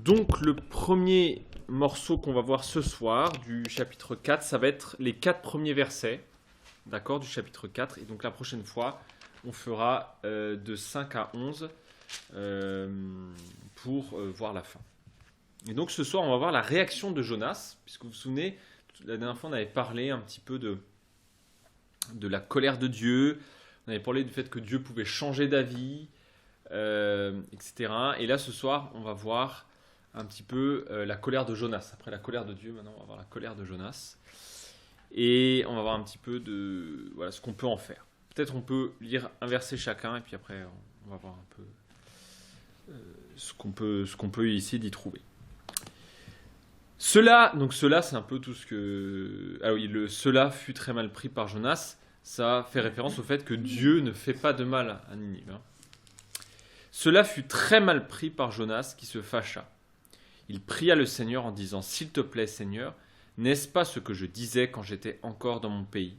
Donc le premier morceau qu'on va voir ce soir du chapitre 4, ça va être les 4 premiers versets, d'accord, du chapitre 4. Et donc la prochaine fois, on fera de 5 à 11 pour voir la fin. Et donc ce soir, on va voir la réaction de Jonas, puisque vous vous souvenez, la dernière fois, on avait parlé un petit peu de la colère de Dieu, on avait parlé du fait que Dieu pouvait changer d'avis, etc. Et là, ce soir, on va voir un petit peu la colère de Jonas. Après la colère de Dieu, maintenant, on va voir la colère de Jonas. Et on va voir un petit peu de voilà, ce qu'on peut en faire. Peut-être on peut lire un verset chacun, et puis après, on va voir un peu ce qu'on peut ici d'y trouver. Cela, c'est un peu tout ce que... Ah oui, cela fut très mal pris par Jonas. Ça fait référence au fait que Dieu ne fait pas de mal à Ninive. Hein. Cela fut très mal pris par Jonas qui se fâcha. Il pria le Seigneur en disant « S'il te plaît, Seigneur, n'est-ce pas ce que je disais quand j'étais encore dans mon pays ?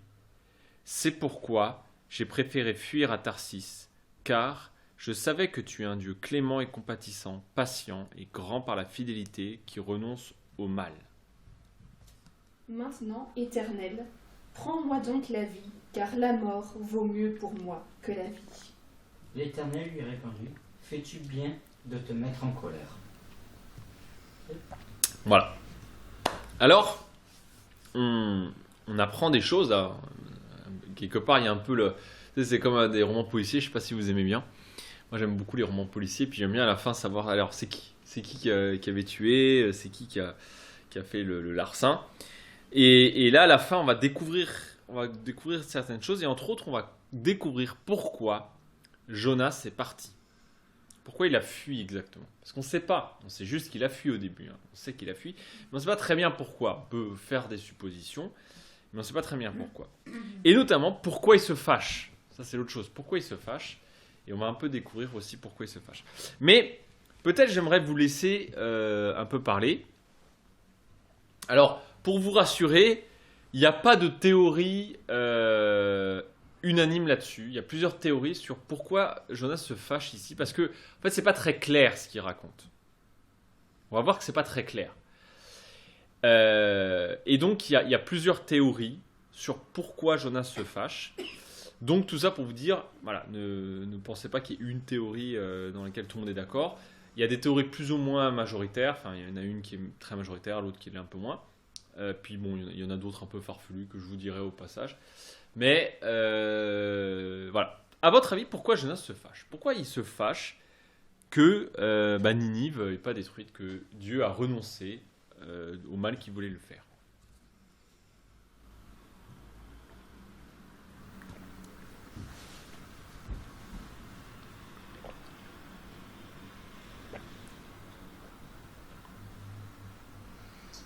C'est pourquoi j'ai préféré fuir à Tarsis, car je savais que tu es un Dieu clément et compatissant, patient et grand par la fidélité qui renonce au mal. » Maintenant, Éternel, prends-moi donc la vie, car la mort vaut mieux pour moi que la vie. L'Éternel lui répondit, fais-tu bien de te mettre en colère. Voilà. Alors, on apprend des choses. Là. Quelque part, il y a un peu le... C'est comme des romans policiers, je ne sais pas si vous aimez bien. Moi, j'aime beaucoup les romans policiers, puis j'aime bien à la fin savoir, alors, c'est qui avait tué, c'est qui a fait le larcin. Et là, à la fin, on va découvrir certaines choses, et entre autres, on va découvrir pourquoi Jonas est parti. Pourquoi il a fui exactement ? Parce qu'on ne sait pas. On sait juste qu'il a fui au début. Hein. On sait qu'il a fui. Mais on ne sait pas très bien pourquoi. On peut faire des suppositions. Mais on ne sait pas très bien pourquoi. Et notamment, pourquoi il se fâche. Ça, c'est l'autre chose. Pourquoi il se fâche ? Et on va un peu découvrir aussi pourquoi il se fâche. Mais peut-être j'aimerais vous laisser un peu parler. Alors, pour vous rassurer, il n'y a pas de théorie unanime là-dessus. Il y a plusieurs théories sur pourquoi Jonas se fâche ici, parce que en fait, c'est pas très clair ce qu'il raconte. On va voir que c'est pas très clair. Et donc, il y a plusieurs théories sur pourquoi Jonas se fâche. Donc, tout ça pour vous dire, voilà, ne pensez pas qu'il y ait une théorie dans laquelle tout le monde est d'accord. Il y a des théories plus ou moins majoritaires. Enfin, il y en a une qui est très majoritaire, l'autre qui l'est un peu moins. Puis bon, il y en a d'autres un peu farfelues que je vous dirai au passage. Mais voilà. À votre avis, pourquoi Jonas se fâche ? Pourquoi il se fâche que Ninive n'est pas détruite, que Dieu a renoncé au mal qu'il voulait le faire ?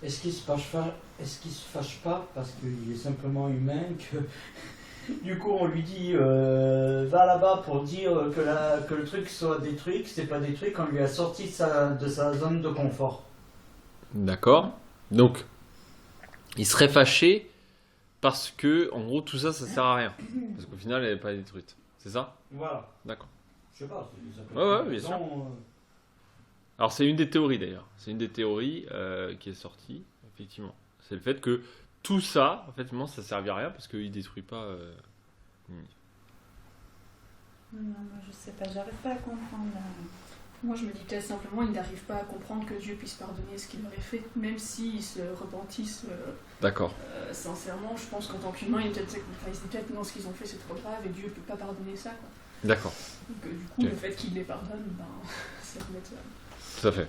Est-ce qu'il se fâche pas parce qu'il est simplement humain que du coup on lui dit va là-bas pour dire que le truc soit détruit, que c'est pas détruit, qu'on lui a sorti de sa zone de confort. D'accord. Donc, il serait fâché parce que, en gros, tout ça, ça sert à rien. Parce qu'au final, elle n'est pas détruite. C'est ça ? Voilà. D'accord. Je sais pas. Ça peut Ouais, être bien sûr. raison, Alors, c'est une des théories, d'ailleurs. C'est une des théories qui est sortie, effectivement. C'est le fait que tout ça, en fait, ça ne servira à rien parce qu'il ne détruit pas... Non, moi je sais pas, j'arrive pas à comprendre. Moi, je me dis peut-être simplement, il n'arrive pas à comprendre que Dieu puisse pardonner ce qu'il aurait fait, même s'ils se repentissent D'accord. sincèrement. Je pense qu'en tant qu'humain, il se dit peut-être non, ce qu'ils ont fait c'est trop grave et Dieu ne peut pas pardonner ça. Quoi. D'accord. Donc, du coup, Ok. le fait qu'il les pardonne, ça peut être... Tout à fait.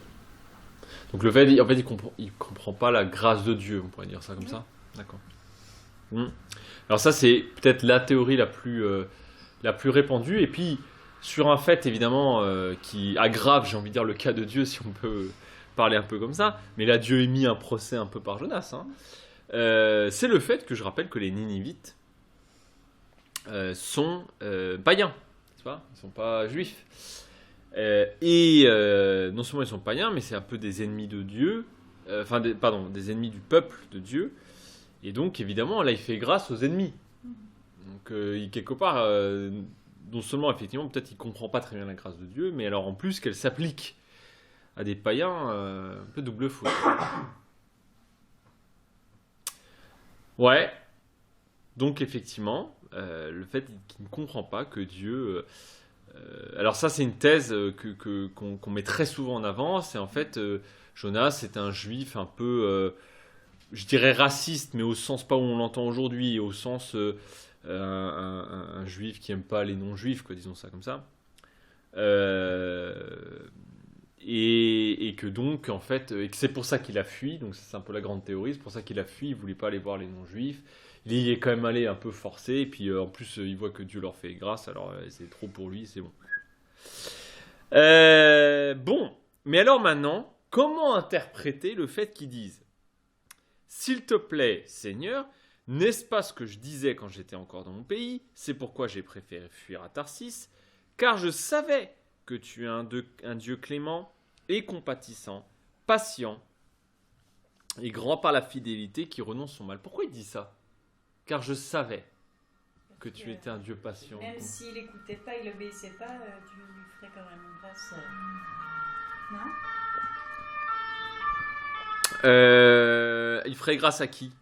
Donc, le fait, en fait, il comprend pas la grâce de Dieu, on pourrait dire ça comme ça. D'accord. Alors ça, c'est peut-être la théorie la plus répandue. Et puis, sur un fait, évidemment, qui aggrave, j'ai envie de dire, le cas de Dieu, si on peut parler un peu comme ça. Mais là, Dieu est mis un procès un peu par Jonas. Hein. C'est le fait que je rappelle que les Ninivites sont païens. C'est pas ? Ils ne sont pas juifs. Non seulement ils sont païens, mais c'est un peu des ennemis de Dieu. Des ennemis du peuple de Dieu. Et donc, évidemment, là, il fait grâce aux ennemis. Donc, quelque part, non seulement, effectivement, peut-être il ne comprend pas très bien la grâce de Dieu, mais alors en plus qu'elle s'applique à des païens un peu double faute. Ouais. Donc effectivement, le fait qu'il ne comprend pas que Dieu... alors ça, c'est une thèse qu'on met très souvent en avant. C'est en fait, Jonas, c'est un juif un peu, je dirais raciste, mais au sens pas où on l'entend aujourd'hui, au sens un juif qui aime pas les non-juifs, quoi, disons ça comme ça. Et que donc, en fait, et que c'est pour ça qu'il a fui. Donc c'est un peu la grande théorie. C'est pour ça qu'il a fui. Il voulait pas aller voir les non-juifs. Il y est quand même allé un peu forcé. Et puis en plus, il voit que Dieu leur fait grâce. Alors c'est trop pour lui. C'est bon. Bon. Mais alors maintenant, comment interpréter le fait qu'ils disent s'il te plaît, Seigneur, n'est-ce pas ce que je disais quand j'étais encore dans mon pays? C'est pourquoi j'ai préféré fuir à Tarsis, car je savais que tu es un Dieu clément et compatissant, patient et grand par la fidélité qui renonce son mal. Pourquoi il dit ça? Car je savais que tu étais un Dieu patient. Même s'il n'écoutait pas, il n'obéissait pas, tu lui ferais quand même grâce. Non? Il ferait grâce à qui?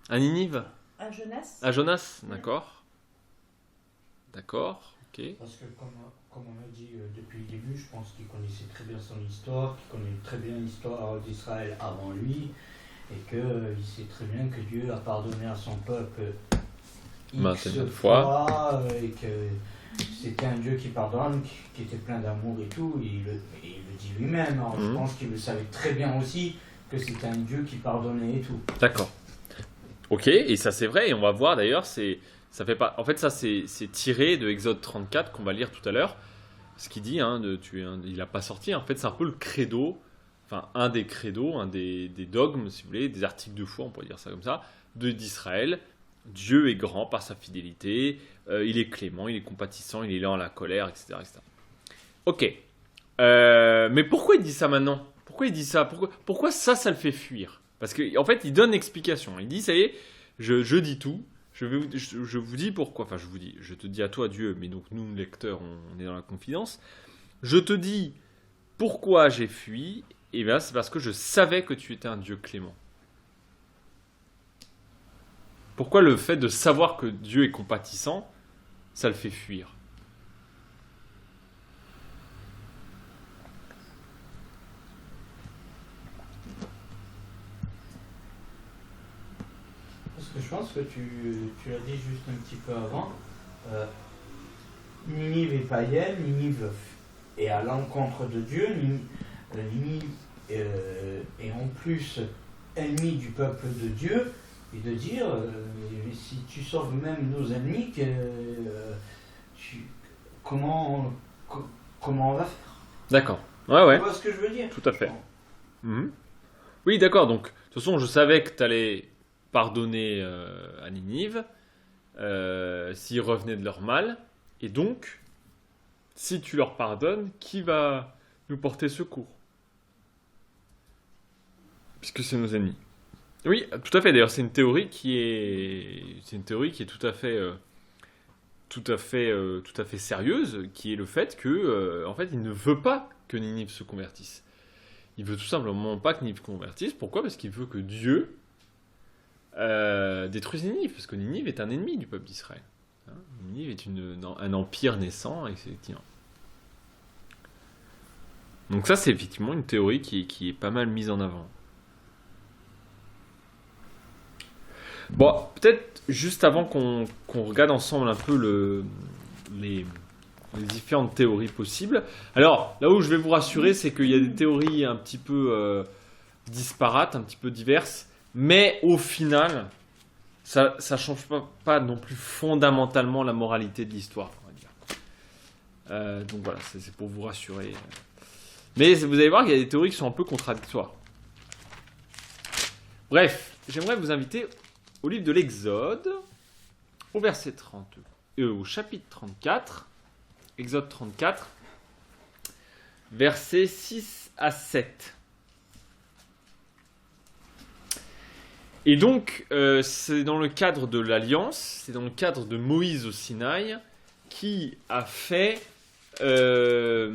À Ninive? À Jonas? À Jonas, d'accord. D'accord, ok. Parce que comme on a dit depuis le début, je pense qu'il connaissait très bien son histoire, qu'il connaît très bien l'histoire d'Israël avant lui, et qu'il sait très bien que Dieu a pardonné à son peuple X fois, et que c'était un Dieu qui pardonne, qui était plein d'amour et tout, et il le dit lui-même. Alors, je pense qu'il le savait très bien aussi, que c'était un Dieu qui pardonnait et tout. D'accord. Ok, et ça c'est vrai, et on va voir d'ailleurs, ça fait pas. En fait, ça c'est tiré de Exode 34 qu'on va lire tout à l'heure. Ce qu'il dit, il n'a pas sorti. En fait, c'est un peu le credo, enfin un des credos, un des dogmes, si vous voulez, des articles de foi, on pourrait dire ça comme ça, d'Israël. Dieu est grand par sa fidélité, il est clément, il est compatissant, il est lent à la colère, etc., etc. Ok. Mais pourquoi il dit ça maintenant? Pourquoi il dit ça? Pourquoi ça le fait fuir? Parce qu'en fait, il donne l'explication. Il dit, ça y est, je dis tout. Je vous dis pourquoi. Enfin, je te dis à toi, Dieu, mais donc nous, lecteurs, on est dans la confidence. Je te dis pourquoi j'ai fui. Et bien, c'est parce que je savais que tu étais un Dieu clément. Pourquoi le fait de savoir que Dieu est compatissant, ça le fait fuir? Parce que je pense que tu l'as dit juste un petit peu avant, Ninive est païenne, Ninive est à l'encontre de Dieu, Ninive est en plus ennemi du peuple de Dieu, et de dire, si tu sauves même nos ennemis, comment on va faire? D'accord. Ouais. Tu vois ce que je veux dire? Tout à fait. Oui, d'accord. Donc, de toute façon, je savais que tu allais pardonner à Ninive s'ils revenaient de leur mal. Et donc, si tu leur pardonnes, qui va nous porter secours? Puisque c'est nos ennemis. Oui, tout à fait. D'ailleurs, c'est une théorie qui est tout à fait sérieuse, qui est le fait que, en fait, il ne veut pas que Ninive se convertisse. Il veut tout simplement pas que Ninive se convertisse. Pourquoi? Parce qu'il veut que Dieu détruise Ninive, parce que Ninive est un ennemi du peuple d'Israël. Ninive est un empire naissant, effectivement. Donc ça, c'est effectivement une théorie qui est pas mal mise en avant. Bon, peut-être juste avant qu'on regarde ensemble un peu les différentes théories possibles. Alors, là où je vais vous rassurer, c'est qu'il y a des théories un petit peu disparates, un petit peu diverses, mais au final, ça ne change pas non plus fondamentalement la moralité de l'histoire, on va dire. Donc voilà, c'est pour vous rassurer. Mais vous allez voir qu'il y a des théories qui sont un peu contradictoires. Bref, j'aimerais vous inviter au livre de l'Exode, au chapitre 34, Exode 34, versets 6 à 7. Et donc, c'est dans le cadre de l'Alliance, c'est dans le cadre de Moïse au Sinaï, qui a fait les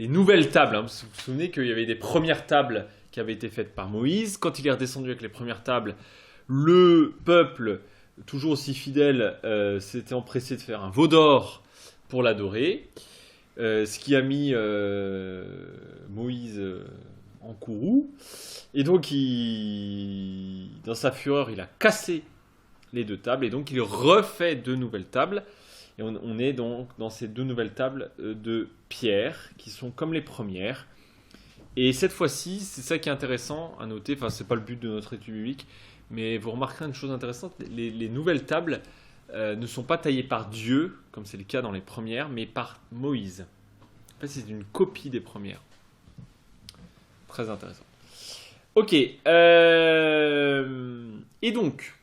nouvelles tables. Hein. Vous vous souvenez qu'il y avait des premières tables qui avaient été faites par Moïse. Quand il est redescendu avec les premières tables, le peuple, toujours aussi fidèle, s'était empressé de faire un veau d'or pour l'adorer. Ce qui a mis Moïse en courroux. Et donc, dans sa fureur, il a cassé les 2 tables. Et donc, il refait 2 nouvelles tables. Et on est donc dans ces 2 nouvelles tables de pierre qui sont comme les premières. Et cette fois-ci, c'est ça qui est intéressant à noter. Enfin, c'est pas le but de notre étude biblique, mais vous remarquerez une chose intéressante. Les nouvelles tables ne sont pas taillées par Dieu, comme c'est le cas dans les premières, mais par Moïse. En fait, c'est une copie des premières. Très intéressant. Ok. Et donc,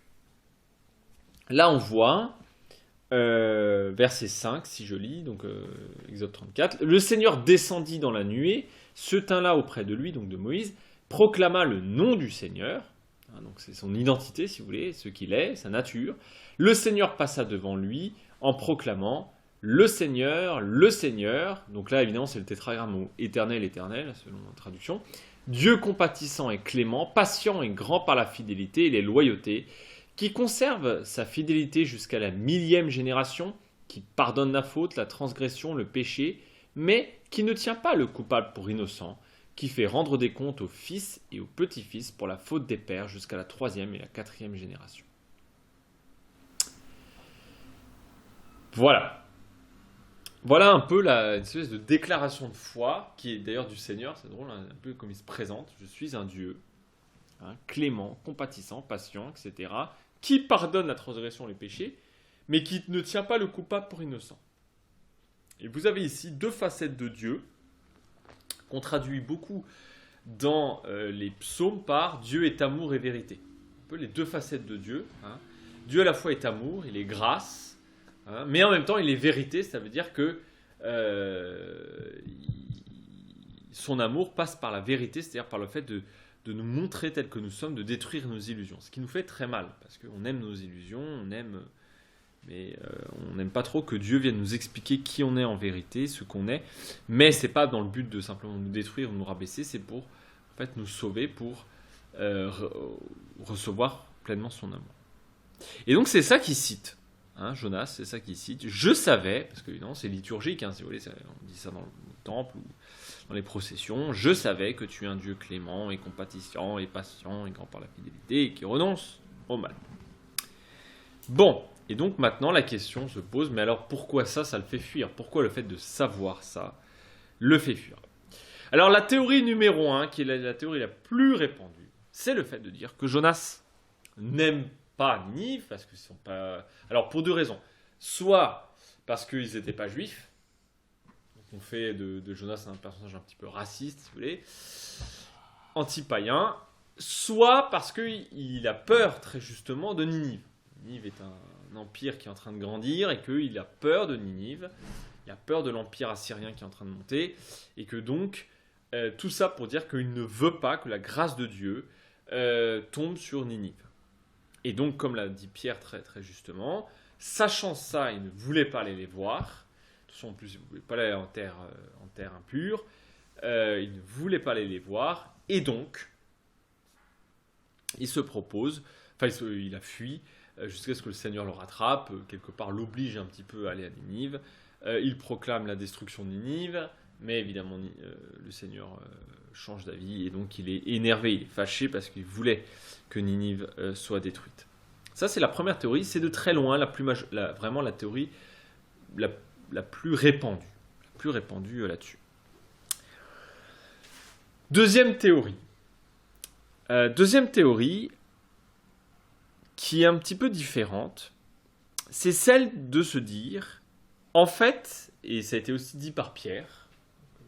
là, on voit, verset 5, si je lis, donc Exode 34. Le Seigneur descendit dans la nuée, se tint là auprès de lui, donc de Moïse, proclama le nom du Seigneur. Hein, donc c'est son identité, si vous voulez, ce qu'il est, sa nature. Le Seigneur passa devant lui en proclamant le Seigneur, le Seigneur. Donc là, évidemment, c'est le tétragramme éternel, éternel, selon la traduction. Dieu compatissant et clément, patient et grand par la fidélité et les loyautés, qui conserve sa fidélité jusqu'à la 1000e génération, qui pardonne la faute, la transgression, le péché, mais qui ne tient pas le coupable pour innocent, qui fait rendre des comptes aux fils et aux petits-fils pour la faute des pères jusqu'à la 3e et la 4e génération. Voilà. Voilà un peu une espèce de déclaration de foi, qui est d'ailleurs du Seigneur, c'est drôle, un peu comme il se présente. Je suis un Dieu, hein, clément, compatissant, patient, etc., qui pardonne la transgression et les péchés, mais qui ne tient pas le coupable pour innocent. Et vous avez ici 2 facettes de Dieu, qu'on traduit beaucoup dans les psaumes par Dieu est amour et vérité. Un peu les 2 facettes de Dieu. Hein. Dieu à la fois est amour, il est grâce, hein, mais en même temps il est vérité, ça veut dire que son amour passe par la vérité, c'est-à-dire par le fait de nous montrer tels que nous sommes, de détruire nos illusions. Ce qui nous fait très mal, parce qu'on aime nos illusions, mais on n'aime pas trop que Dieu vienne nous expliquer qui on est en vérité, ce qu'on est. Mais c'est pas dans le but de simplement nous détruire ou nous rabaisser, c'est pour en fait nous sauver, pour recevoir pleinement son amour. Et donc c'est ça qu'il cite, hein, Jonas, c'est ça qu'il cite. Je savais, parce que évidemment c'est liturgique, hein, si vous voulez, on dit ça dans le temple ou dans les processions. Je savais que tu es un Dieu clément et compatissant et patient et grand par la fidélité et qui renonce au mal. Bon. Et donc maintenant la question se pose, mais alors pourquoi ça le fait fuir? Pourquoi le fait de savoir ça le fait fuir? Alors la théorie numéro 1, qui est la théorie la plus répandue, c'est le fait de dire que Jonas n'aime pas Ninive, parce qu'ils sont pas... Alors pour 2 raisons. Soit parce qu'ils n'étaient pas juifs, donc on fait de Jonas un personnage un petit peu raciste, si vous voulez, anti-païen, soit parce qu'il a peur très justement de Ninive. Ninive est un empire qui est en train de grandir et qu'il a peur de Ninive, il a peur de l'empire assyrien qui est en train de monter, et que donc, tout ça pour dire qu'il ne veut pas que la grâce de Dieu tombe sur Ninive. Et donc, comme l'a dit Pierre très, très justement, sachant ça, il ne voulait pas aller les voir. De toute façon, en plus, il ne voulait pas aller en terre impure. Il ne voulait pas aller les voir. Et donc, il se propose, il a fui, jusqu'à ce que le Seigneur le rattrape, quelque part l'oblige un petit peu à aller à Ninive. Il proclame la destruction de Ninive, mais évidemment le Seigneur change d'avis et donc il est énervé, il est fâché parce qu'il voulait que Ninive soit détruite. Ça c'est la première théorie, c'est de très loin vraiment la théorie la plus répandue là-dessus. Deuxième théorie qui est un petit peu différente, c'est celle de se dire, en fait, et ça a été aussi dit par Pierre,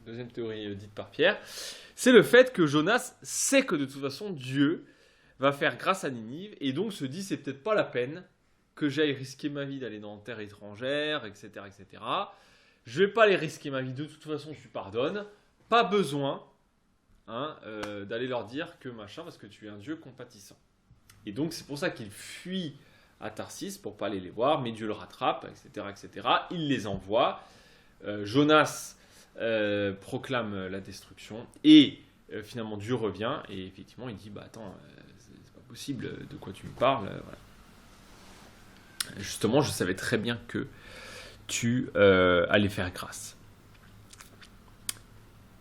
deuxième théorie dite par Pierre, c'est le fait que Jonas sait que de toute façon Dieu va faire grâce à Ninive, et donc se dit c'est peut-être pas la peine que j'aille risquer ma vie d'aller dans une terre étrangère, etc., etc. Je vais pas aller risquer ma vie, de toute façon je lui pardonne, pas besoin d'aller leur dire que machin, parce que tu es un Dieu compatissant. Et donc c'est pour ça qu'il fuit à Tarsis pour pas aller les voir, mais Dieu le rattrape, etc., etc. Il les envoie. Jonas proclame la destruction et finalement Dieu revient et effectivement il dit attends, c'est pas possible, de quoi tu me parles, voilà. Justement, je savais très bien que tu allais faire grâce.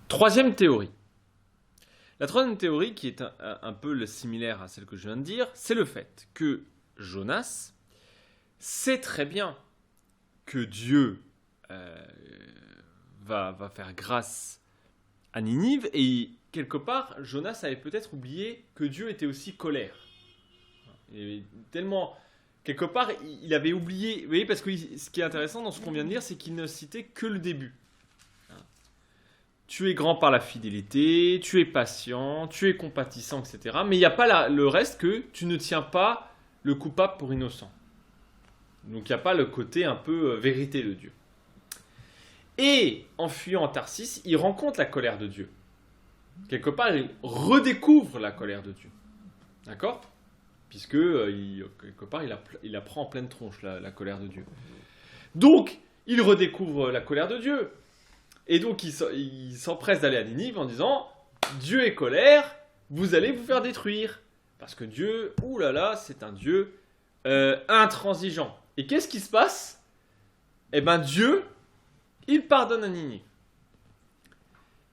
Troisième théorie. La troisième théorie, qui est un peu similaire à celle que je viens de dire, c'est le fait que Jonas sait très bien que Dieu va faire grâce à Ninive, et quelque part, Jonas avait peut-être oublié que Dieu était aussi colère. Et tellement, quelque part, il avait oublié, vous voyez, parce que ce qui est intéressant dans ce qu'on vient de dire, c'est qu'il ne citait que le début. Tu es grand par la fidélité, tu es patient, tu es compatissant, etc. Mais il n'y a pas le reste que tu ne tiens pas le coupable pour innocent. Donc il n'y a pas le côté un peu vérité de Dieu. Et en fuyant à Tarsis, il rencontre la colère de Dieu. Quelque part, il redécouvre la colère de Dieu. D'accord ? Puisque, quelque part, il la prend en pleine tronche, la colère de Dieu. Donc, il redécouvre la colère de Dieu. Et donc, il s'empresse d'aller à Ninive en disant « Dieu est colère, vous allez vous faire détruire. » Parce que Dieu, oulala, c'est un Dieu intransigeant. Et qu'est-ce qui se passe ? Eh bien, Dieu, il pardonne à Ninive.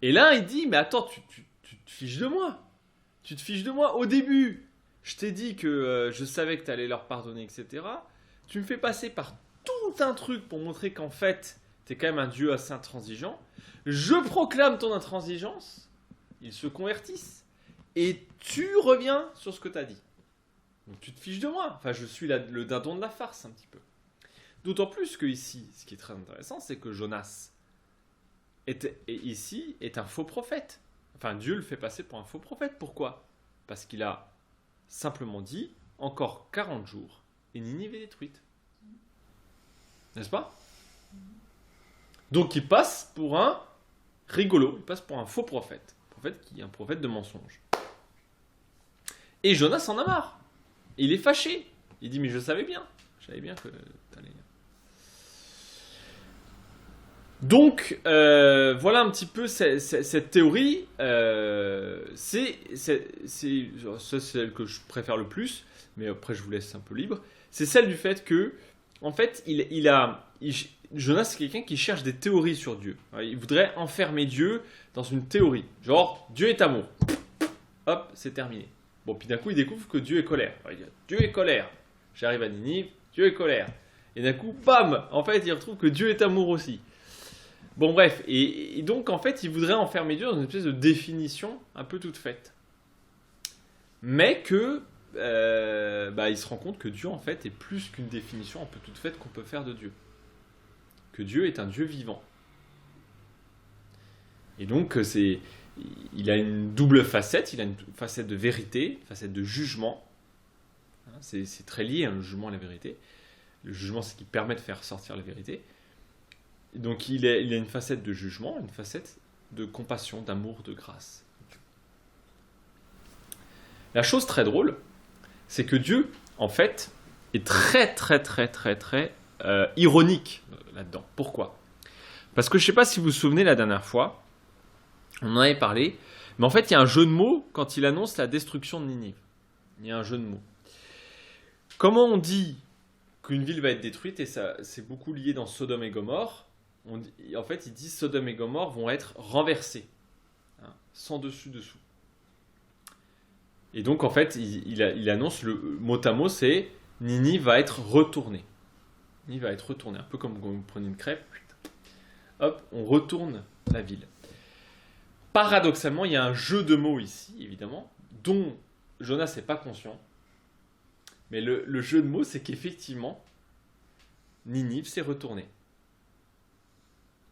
Et là, il dit « Mais attends, tu te fiches de moi. Tu te fiches de moi. Au début, je t'ai dit que je savais que tu allais leur pardonner, etc. Tu me fais passer par tout un truc pour montrer qu'en fait, tu es quand même un Dieu assez intransigeant. Je proclame ton intransigeance. Ils se convertissent. Et tu reviens sur ce que tu as dit. Donc tu te fiches de moi. Enfin, je suis le dindon de la farce un petit peu. D'autant plus que ici, ce qui est très intéressant, c'est que Jonas est un faux prophète. Enfin, Dieu le fait passer pour un faux prophète. Pourquoi ? Parce qu'il a simplement dit encore 40 jours et Ninive est détruite. N'est-ce pas ? Donc il passe pour un rigolo, il passe pour un faux prophète. Un prophète de mensonge. Et Jonas en a marre. Il est fâché. Il dit mais je savais bien que t'allais. Donc voilà un petit peu cette théorie. C'est celle que je préfère le plus, mais après je vous laisse un peu libre. C'est celle du fait que en fait Jonas, c'est quelqu'un qui cherche des théories sur Dieu. Il voudrait enfermer Dieu dans une théorie. Genre, Dieu est amour. Hop, c'est terminé. Bon, puis d'un coup, il découvre que Dieu est colère. Il dit, Dieu est colère. J'arrive à Ninive, Dieu est colère. Et d'un coup, bam, en fait, il retrouve que Dieu est amour aussi. Bon, bref. Et donc, en fait, il voudrait enfermer Dieu dans une espèce de définition un peu toute faite. Mais que, il se rend compte que Dieu, en fait, est plus qu'une définition un peu toute faite qu'on peut faire de Dieu. Que Dieu est un Dieu vivant. Et donc, il a une double facette. Il a une facette de vérité, une facette de jugement. C'est très lié, le jugement et la vérité. Le jugement, c'est ce qui permet de faire sortir la vérité. Et donc, il a une facette de jugement, une facette de compassion, d'amour, de grâce. La chose très drôle, c'est que Dieu, en fait, est très, très, très, très, très ironique là-dedans. Pourquoi ? Parce que je ne sais pas si vous vous souvenez la dernière fois, on en avait parlé, mais en fait il y a un jeu de mots quand il annonce la destruction de Ninive. Il y a un jeu de mots. Comment on dit qu'une ville va être détruite, et ça c'est beaucoup lié dans Sodome et Gomorrhe, en fait il dit Sodome et Gomorrhe vont être renversés, sans dessus-dessous. Et donc en fait il annonce le mot à mot, c'est Ninive va être retournée. Ninive va être retournée, un peu comme quand vous prenez une crêpe, hop, on retourne la ville. Paradoxalement, il y a un jeu de mots ici, évidemment, dont Jonas n'est pas conscient. Mais le jeu de mots, c'est qu'effectivement, Ninive s'est retournée.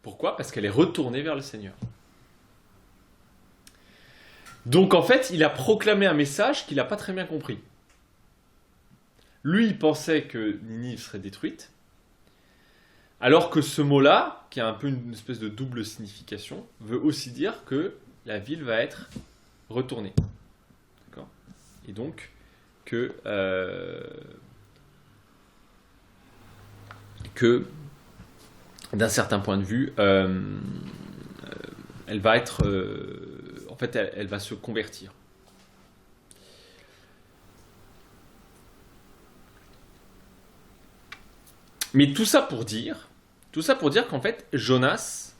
Pourquoi ? Parce qu'elle est retournée vers le Seigneur. Donc en fait, il a proclamé un message qu'il n'a pas très bien compris. Lui, il pensait que Ninive serait détruite, alors que ce mot-là, qui a un peu une espèce de double signification, veut aussi dire que la ville va être retournée. D'accord ? Et donc, que que, d'un certain point de vue, elle va être... en fait, elle va se convertir. Mais tout ça pour dire qu'en fait, Jonas,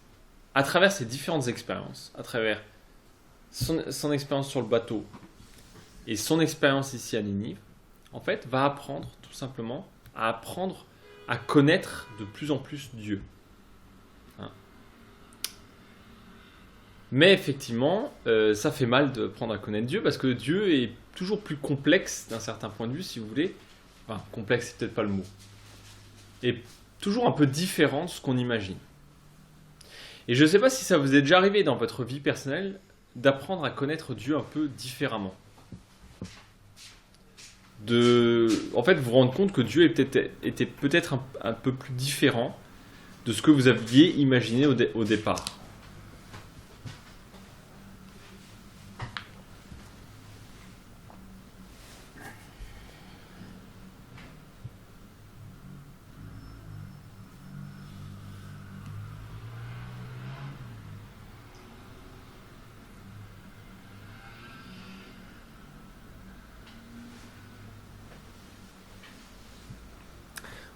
à travers ses différentes expériences, à travers son expérience sur le bateau et son expérience ici à Ninive, en fait, va apprendre tout simplement à connaître de plus en plus Dieu. Hein. Mais effectivement, ça fait mal d'apprendre à connaître Dieu parce que Dieu est toujours plus complexe d'un certain point de vue, si vous voulez. Enfin, complexe, c'est peut-être pas le mot. Et toujours un peu différent de ce qu'on imagine. Et je ne sais pas si ça vous est déjà arrivé dans votre vie personnelle d'apprendre à connaître Dieu un peu différemment. En fait, vous rendre compte que Dieu était peut-être un peu plus différent de ce que vous aviez imaginé au départ.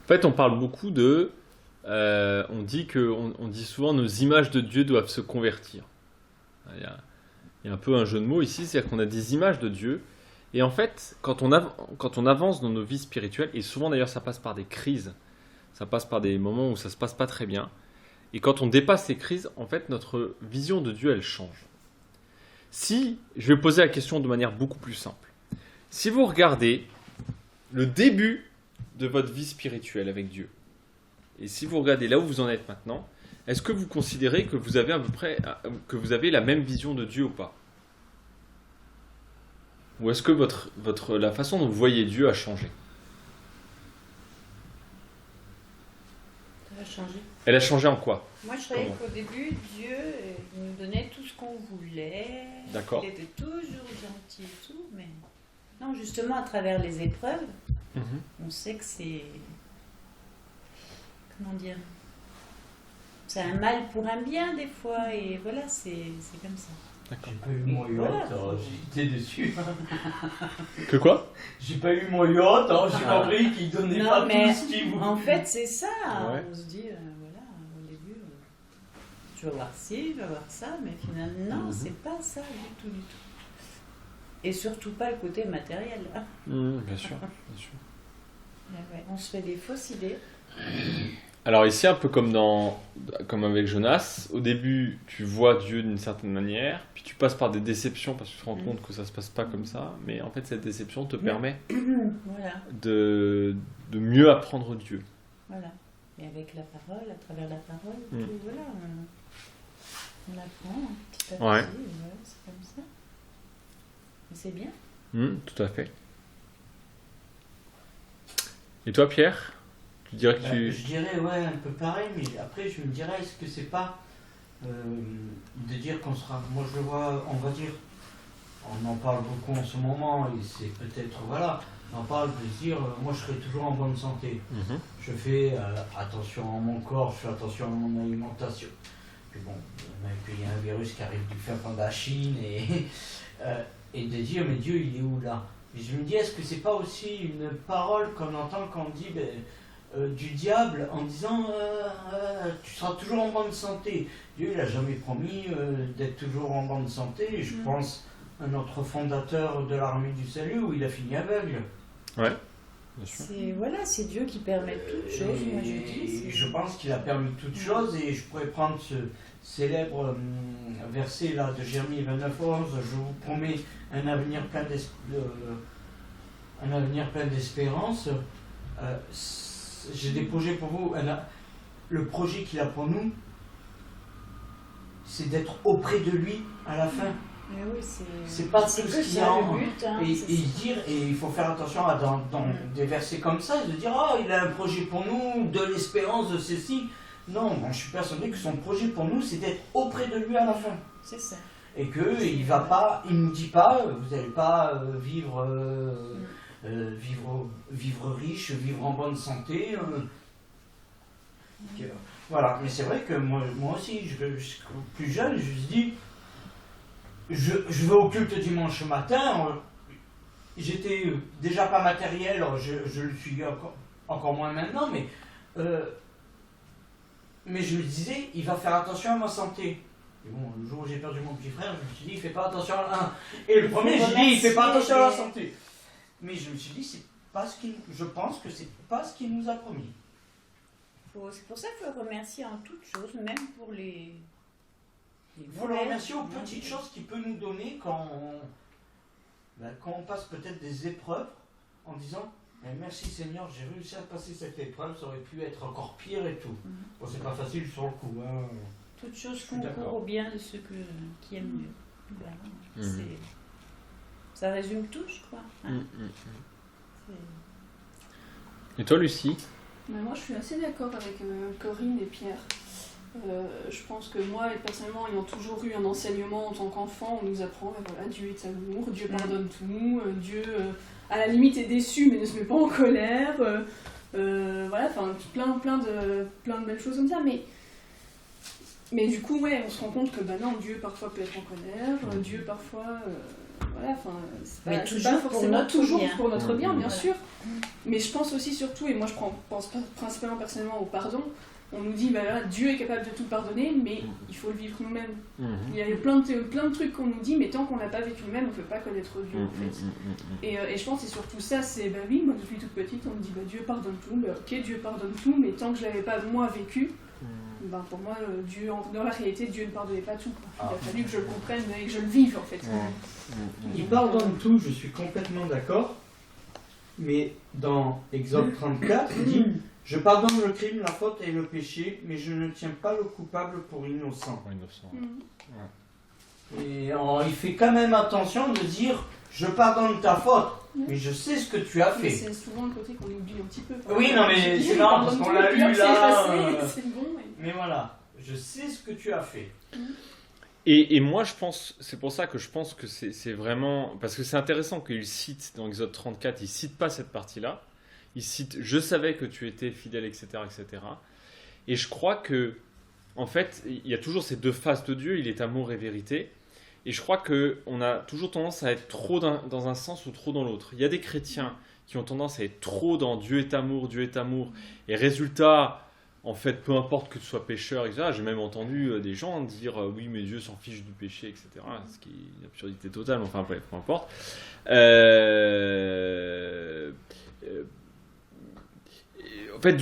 En fait, on parle beaucoup on dit souvent nos images de Dieu doivent se convertir. Il y a un peu un jeu de mots ici, c'est-à-dire qu'on a des images de Dieu. Et en fait, quand on avance dans nos vies spirituelles, et souvent d'ailleurs ça passe par des crises, ça passe par des moments où ça se passe pas très bien, et quand on dépasse ces crises, en fait, notre vision de Dieu, elle change. Je vais poser la question de manière beaucoup plus simple. Si vous regardez le début de votre vie spirituelle avec Dieu, et si vous regardez là où vous en êtes maintenant, est-ce que vous considérez que vous avez à peu près la même vision de Dieu ou pas? Ou est-ce que la façon dont vous voyez Dieu a changé? Ça a changé. Elle a changé en quoi? Moi, je croyais qu'au début, Dieu il nous donnait tout ce qu'on voulait. D'accord. Il était toujours gentil et tout, mais non, justement, à travers les épreuves, on sait que c'est... Comment dire? C'est un mal pour un bien, des fois, et voilà, c'est comme ça. D'accord. J'ai pas eu mon yacht, Voilà. j'étais dessus. Que quoi? J'ai pas eu mon yacht, j'ai compris qu'il donnait Non, pas mais tout ce qu'il voulait. en fait, c'est ça. Ouais. On se dit, voilà, au début, je vais voir ci, je vais voir ça, mais finalement, non, c'est pas ça du tout, du tout. Et surtout pas le côté matériel. Bien sûr. Ouais, on se fait des fausses idées. Alors ici, un peu comme avec Jonas, au début, tu vois Dieu d'une certaine manière, puis tu passes par des déceptions parce que tu te rends compte que ça se passe pas comme ça, mais en fait, cette déception te permet Voilà. de mieux apprendre Dieu. Voilà. Et avec la parole, à travers la parole, tout, voilà, on apprend petit à petit. Ouais. Et voilà, c'est comme ça. Et c'est bien. Tout à fait. Et toi, Pierre, tu dirais que Je dirais, ouais, un peu pareil, mais après, je me dirais, est-ce que c'est pas de dire qu'on sera. Moi, je le vois, on va dire, on en parle beaucoup en ce moment, et c'est peut-être, voilà, on parle de se dire, moi, je serai toujours en bonne santé. Je fais attention à mon corps, je fais attention à mon alimentation. Puis bon, même qu'il y a un virus qui arrive du fin fond de la Chine, et de dire, mais Dieu, il est où là? Et je me dis, est-ce que c'est pas aussi une parole qu'on entend quand on dit du diable en disant tu seras toujours en bonne santé? Dieu, il n'a jamais promis d'être toujours en bonne santé. Et je pense à notre fondateur de l'armée du salut où il a fini aveugle. Ouais, bien sûr. C'est Dieu qui permet toutes choses, moi je dis. Et je pense qu'il a permis toutes choses, et je pourrais prendre ce célèbre verset là de Jérémie 29:11, je vous promets un avenir plein d'espérance. J'ai des projets pour vous. Le projet qu'il a pour nous, c'est d'être auprès de lui à la fin. Mais oui, c'est pas c'est tout que ce qu'il y ça a le but. et il faut faire attention dans des versets comme ça, de dire il a un projet pour nous, de l'espérance, de ceci. Non, moi, je suis persuadé que son projet pour nous, c'est d'être auprès de lui à la fin. C'est ça. Et qu'il ne nous dit pas, vous n'allez pas vivre riche, vivre en bonne santé. Voilà, mais c'est vrai que moi aussi, plus jeune, je me dis, je vais au culte dimanche matin, j'étais déjà pas matériel, je le suis encore moins maintenant, mais je me disais, il va faire attention à ma santé. Et bon, le jour où j'ai perdu mon petit frère, je me suis dit, il fait pas attention à... Et le premier, j'ai dit, il fait pas attention à la santé. Mais je me suis dit, je pense que c'est pas ce qu'il nous a promis. C'est pour ça qu'il faut le remercier en toutes choses, même pour les Il faut le remercier aux petites choses qu'il peut nous donner quand on passe peut-être des épreuves en disant merci Seigneur, j'ai réussi à passer cette épreuve, ça aurait pu être encore pire et tout. Bon, c'est pas facile sur le coup. Hein. Toutes choses concourent au bien de ceux qui aiment mieux. Voilà. Ça résume tout, je crois. Hein. Et toi, Lucie? Mais moi, je suis assez d'accord avec Corinne et Pierre. Je pense que moi, personnellement, ayant toujours eu un enseignement en tant qu'enfant, on nous apprend, voilà, Dieu est amour, Dieu pardonne tout, Dieu, à la limite, est déçu, mais ne se met pas en colère. Voilà, enfin, plein de belles choses comme ça, mais du coup, ouais, on se rend compte que non, Dieu parfois peut être en colère, Dieu parfois... voilà, c'est pas forcément toujours pour notre bien, bien sûr. Mais je pense aussi surtout, et moi je pense principalement personnellement au pardon, on nous dit, voilà, Dieu est capable de tout pardonner, mais il faut le vivre nous-mêmes. Il y a plein de trucs qu'on nous dit, mais tant qu'on l'a pas vécu nous-mêmes, on ne peut pas connaître Dieu, en fait. Et je pense que c'est surtout ça, c'est, oui, moi depuis toute petite, on me dit, Dieu pardonne tout, ok, Dieu pardonne tout, mais tant que je l'avais pas moi vécu, pour moi, Dieu, dans la réalité, Dieu ne pardonnait pas tout. Il a fallu que je le comprenne et que je le vive, en fait. Il pardonne tout, je suis complètement d'accord. Mais dans Exode 34, il dit « Je pardonne le crime, la faute et le péché, mais je ne tiens pas le coupable pour innocent. » Et il fait quand même attention de dire « Je pardonne ta faute, mais je sais ce que tu as fait. » C'est souvent le côté qu'on oublie un petit peu. Oui, non, mais c'est marrant parce qu'on l'a lu là. C'est bon, mais voilà, je sais ce que tu as fait. Et moi, je pense, c'est pour ça que je pense que c'est vraiment... Parce que c'est intéressant qu'il cite, dans Exode 34, il ne cite pas cette partie-là. Il cite « Je savais que tu étais fidèle, etc. etc. » Et je crois que, en fait, il y a toujours ces deux faces de Dieu, il est amour et vérité. Et je crois qu'on a toujours tendance à être trop dans un sens ou trop dans l'autre. Il y a des chrétiens qui ont tendance à être trop dans Dieu est amour, et résultat... En fait, peu importe que tu sois pécheur, etc. J'ai même entendu des gens dire oui, mais Dieu s'en fiche du péché, etc. Ce qui est une absurdité totale, mais enfin, bref, peu importe. En fait,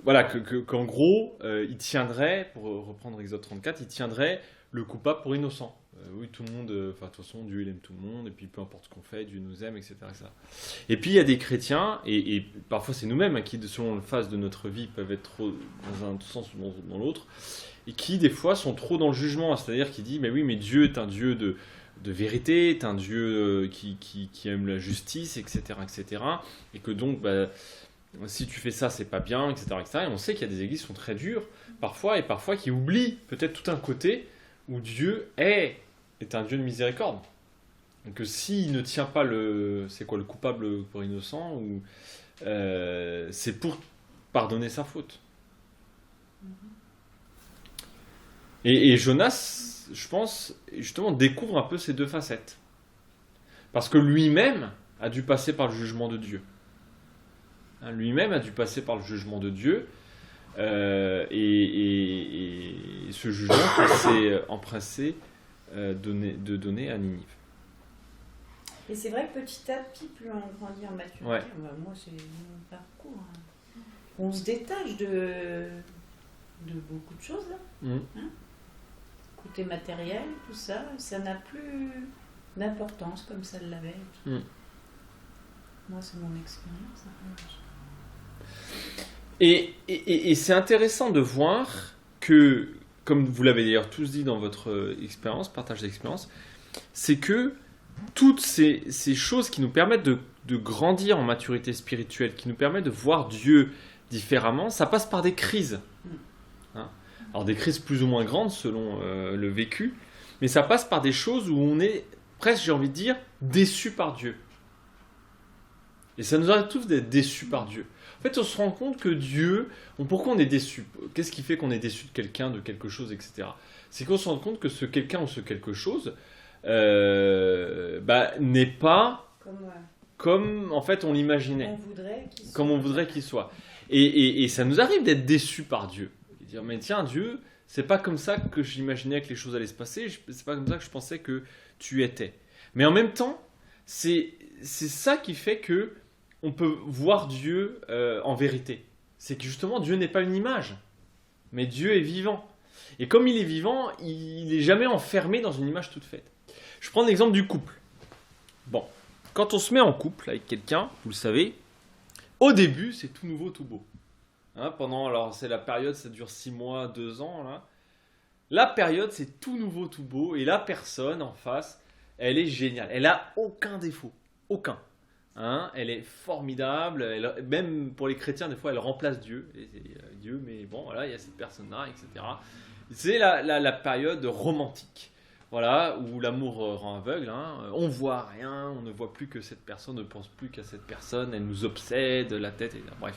voilà, qu'en gros, il tiendrait, pour reprendre Exode 34, il tiendrait le coupable pour innocent. Oui, tout le monde, de toute façon, Dieu il aime tout le monde, et puis peu importe ce qu'on fait, Dieu nous aime, etc. etc. Et puis il y a des chrétiens, et parfois c'est nous-mêmes qui, selon la phase de notre vie, peuvent être trop dans un sens ou dans l'autre, et qui des fois sont trop dans le jugement, c'est-à-dire qui dit, mais oui, mais Dieu est un Dieu de vérité, est un Dieu qui aime la justice, etc., etc. Et que donc, si tu fais ça, c'est pas bien, etc., etc. Et on sait qu'il y a des églises qui sont très dures, parfois, et parfois qui oublient peut-être tout un côté où Dieu est un Dieu de miséricorde. Donc s'il ne tient pas le coupable pour innocent, ou c'est pour pardonner sa faute. Et Jonas, je pense, justement, découvre un peu ces deux facettes. Parce que lui-même a dû passer par le jugement de Dieu. Lui-même a dû passer par le jugement de Dieu, et ce jugement qu'il s'est empressé de donner à Ninive. Et c'est vrai que petit à petit, plus on grandit en maturité, moi c'est mon parcours, on se détache de beaucoup de choses là. Côté matériel, tout ça, ça n'a plus d'importance comme ça l'avait. Moi c'est mon expérience. Et c'est intéressant de voir que, comme vous l'avez d'ailleurs tous dit dans votre partage d'expérience, c'est que toutes ces choses qui nous permettent de grandir en maturité spirituelle, qui nous permettent de voir Dieu différemment, ça passe par des crises. Alors des crises plus ou moins grandes selon le vécu, mais ça passe par des choses où on est presque, j'ai envie de dire, déçu par Dieu. Et ça nous arrive tous d'être déçus par Dieu. En fait, on se rend compte que Dieu, pourquoi on est déçu? Qu'est-ce qui fait qu'on est déçu de quelqu'un, de quelque chose, etc. C'est qu'on se rend compte que ce quelqu'un ou ce quelque chose n'est pas comme en fait on l'imaginait, comme on voudrait qu'il soit. Et ça nous arrive d'être déçus par Dieu. Et dire, mais tiens, Dieu, c'est pas comme ça que j'imaginais que les choses allaient se passer, c'est pas comme ça que je pensais que tu étais. Mais en même temps, c'est ça qui fait que on peut voir Dieu en vérité. C'est que justement, Dieu n'est pas une image, mais Dieu est vivant. Et comme il est vivant, il n'est jamais enfermé dans une image toute faite. Je prends l'exemple du couple. Bon, quand on se met en couple avec quelqu'un, vous le savez, au début, c'est tout nouveau, tout beau. Hein, alors c'est la période, ça dure 6 mois, 2 ans. Là. La période, c'est tout nouveau, tout beau. Et la personne en face, elle est géniale. Elle n'a aucun défaut. Aucun. Hein, elle est formidable. Même pour les chrétiens, des fois, elle remplace Dieu. Dieu, mais bon, voilà, il y a cette personne-là, etc. C'est la période romantique. Voilà, où l'amour rend aveugle, hein. On voit rien, on ne voit plus que cette personne, ne pense plus qu'à cette personne, elle nous obsède la tête, et bref.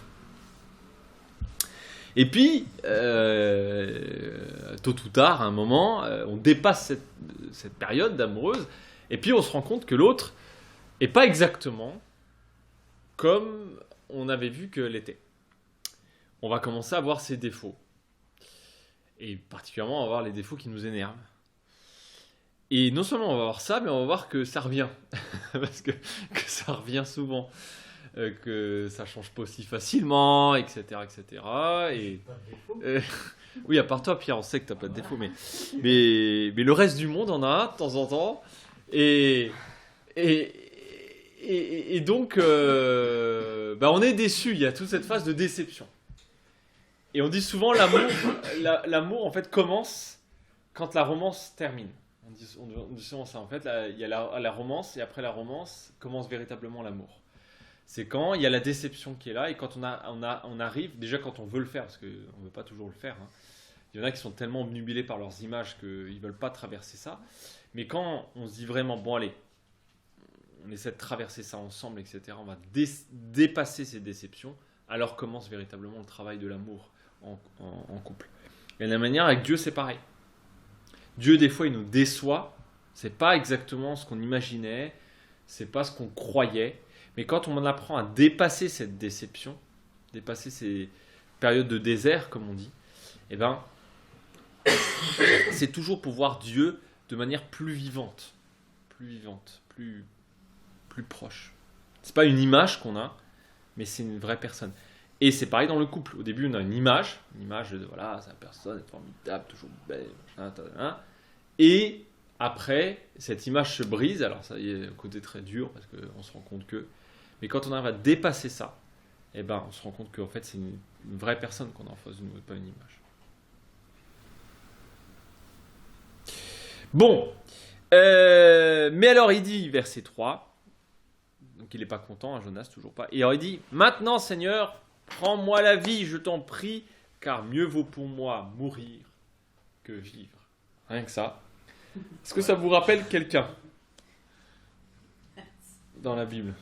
Et puis, tôt ou tard, à un moment, on dépasse cette période d'amoureuse, et puis on se rend compte que l'autre n'est pas exactement comme on avait vu qu'elle était. On va commencer à voir ses défauts. Et particulièrement, on va voir les défauts qui nous énervent. Et non seulement on va voir ça, mais on va voir que ça revient. Parce que ça revient souvent. Que ça change pas aussi facilement, etc. etc. Et, oui, à part toi, Pierre, on sait que tu n'as pas de défaut. Mais le reste du monde en a de temps en temps. Et donc, on est déçu. Il y a toute cette phase de déception. Et on dit souvent l'amour en fait commence quand la romance termine. On dit souvent ça en fait. Il y a la romance et après la romance commence véritablement l'amour. C'est quand il y a la déception qui est là et quand on arrive, déjà quand on veut le faire, parce qu'on ne veut pas toujours le faire. Hein. Il y en a qui sont tellement obnubilés par leurs images qu'ils ne veulent pas traverser ça. Mais quand on se dit vraiment, bon allez, on essaie de traverser ça ensemble, etc. On va dépasser ces déceptions. Alors commence véritablement le travail de l'amour en couple. Et de la manière avec Dieu, c'est pareil. Dieu, des fois, il nous déçoit. C'est pas exactement ce qu'on imaginait. C'est pas ce qu'on croyait. Mais quand on apprend à dépasser cette déception, dépasser ces périodes de désert, comme on dit, eh ben, c'est toujours pour voir Dieu de manière plus vivante, plus proche. C'est pas une image qu'on a, mais c'est une vraie personne. Et c'est pareil dans le couple. Au début, on a une image de voilà, c'est la personne est formidable, toujours belle, machin. Et après, cette image se brise. Alors ça y est, un côté très dur parce qu'on se rend compte que. Mais quand on arrive à dépasser ça, eh ben, on se rend compte qu'en fait, c'est une vraie personne qu'on a en face de nous, et pas une image. Bon, mais alors il dit, verset 3, donc il n'est pas content, hein, Jonas, toujours pas. Et alors il dit, maintenant Seigneur, prends-moi la vie, je t'en prie, car mieux vaut pour moi mourir que vivre. Rien que ça. Est-ce que ça vous rappelle quelqu'un dans la Bible?